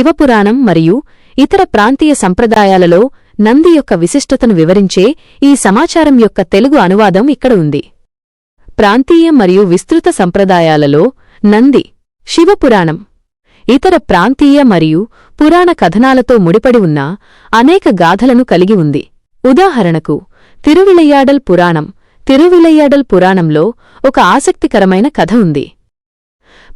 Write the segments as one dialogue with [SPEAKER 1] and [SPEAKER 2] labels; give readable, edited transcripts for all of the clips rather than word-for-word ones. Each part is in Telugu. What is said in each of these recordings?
[SPEAKER 1] శివపురాణం మరియు ఇతర ప్రాంతీయ సంప్రదాయాలలో నంది యొక్క విశిష్టతను వివరించే ఈ సమాచారం యొక్క తెలుగు అనువాదం ఇక్కడ ఉంది. ప్రాంతీయ మరియు విస్తృత సంప్రదాయాలలో నంది శివపురాణం ఇతర ప్రాంతీయ మరియు పురాణ కథనాలతో ముడిపడి ఉన్న అనేక గాథలను కలిగి ఉంది. ఉదాహరణకు తిరువిళయ్యాడల్ పురాణం. తిరువిళయ్యాడల్ పురాణంలో ఒక ఆసక్తికరమైన కథ ఉంది.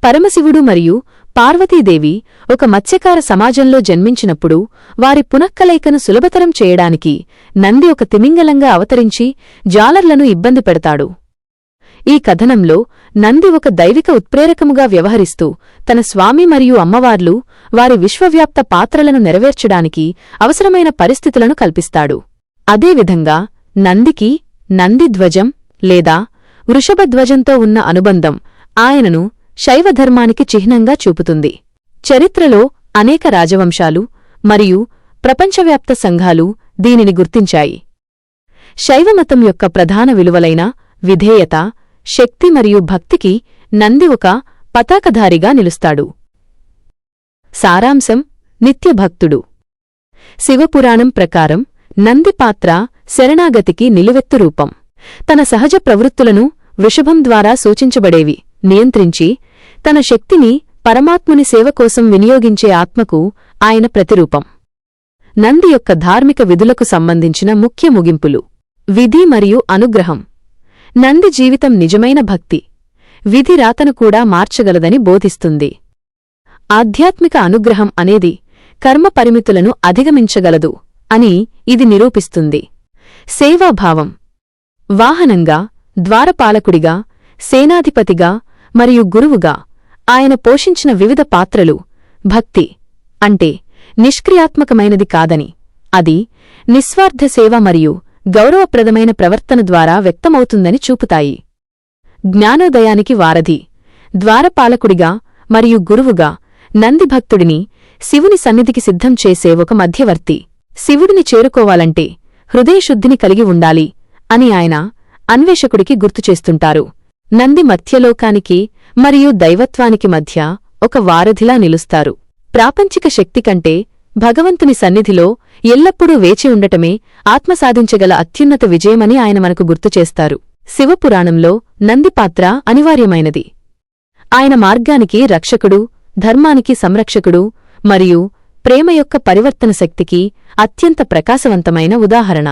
[SPEAKER 1] పరమశివుడు మరియు పార్వతీదేవి ఒక మత్స్యకార సమాజంలో జన్మించినప్పుడు వారి పునఃకలయికను సులభతరం చేయడానికి నంది ఒక తిమింగలంగా అవతరించి జాలర్లను ఇబ్బంది పెడతాడు. ఈ కథనంలో నంది ఒక దైవిక ఉత్ప్రేరకముగా వ్యవహరిస్తూ తన స్వామి మరియు అమ్మవార్లు వారి విశ్వవ్యాప్త పాత్రలను నెరవేర్చడానికి అవసరమైన పరిస్థితులను కల్పిస్తాడు. అదేవిధంగా నందికి నందిధ్వజం లేదా వృషభధ్వజంతో ఉన్న అనుబంధం ఆయనను శైవధర్మానికి చిహ్నంగా చూపుతుంది. చరిత్రలో అనేక రాజవంశాలు మరియు ప్రపంచవ్యాప్త సంఘాలు దీనిని గుర్తించాయి. శైవమతం యొక్క ప్రధాన విలువలైన విధేయత, శక్తి మరియు భక్తికి నంది ఒక పతాకధారిగా నిలుస్తాడు. సారాంశం: నిత్యభక్తుడు. శివపురాణం ప్రకారం నంది పాత్ర శరణాగతికి నిలువెత్తు రూపం. తన సహజ ప్రవృత్తులను వృషభం ద్వారా సూచించబడేవి నియంత్రించి తన శక్తిని పరమాత్ముని సేవ కోసం వినియోగించే ఆత్మకు ఆయన ప్రతిరూపం. నంది యొక్క ధార్మిక విధులకు సంబంధించిన ముఖ్య ముగింపులు: విధి మరియు అనుగ్రహం. నంది జీవితం నిజమైన భక్తి, విధి రాతను కూడా మార్చగలదని బోధిస్తుంది. ఆధ్యాత్మిక అనుగ్రహం అనేది కర్మ పరిమితులను అధిగమించగలదు అని ఇది నిరూపిస్తుంది. సేవాభావం. వాహనంగా, ద్వారపాలకుడిగా, సేనాధిపతిగా మరియు గురువుగా ఆయన పోషించిన వివిధ పాత్రలు భక్తి అంటే నిష్క్రియాత్మకమైనది కాదని, అది నిస్వార్థ సేవ మరియు గౌరవప్రదమైన ప్రవర్తన ద్వారా వ్యక్తమవుతుందని చూపుతాయి. జ్ఞానోదయానికి వారధి. ద్వారపాలకుడిగా మరియు గురువుగా నంది భక్తుడిని శివుని సన్నిధికి సిద్ధం చేసే ఒక మధ్యవర్తి. శివుడిని చేరుకోవాలంటే హృదయశుద్ధిని కలిగి ఉండాలి అని ఆయన అన్వేషకుడికి గుర్తుచేస్తుంటారు. నంది మధ్యలోకానికి మరియు దైవత్వానికి మధ్య ఒక వారధిలా నిలుస్తారు. ప్రాపంచిక శక్తి కంటే భగవంతుని సన్నిధిలో ఎల్లప్పుడూ వేచి ఉండటమే ఆత్మ సాధించగల అత్యున్నత విజయమని ఆయన మనకు గుర్తుచేస్తారు. శివపురాణంలో నంది పాత్ర అనివార్యమైనది. ఆయన మార్గానికి రక్షకుడు, ధర్మానికి సంరక్షకుడు మరియు ప్రేమ యొక్క పరివర్తన శక్తికి అత్యంత ప్రకాశవంతమైన ఉదాహరణ.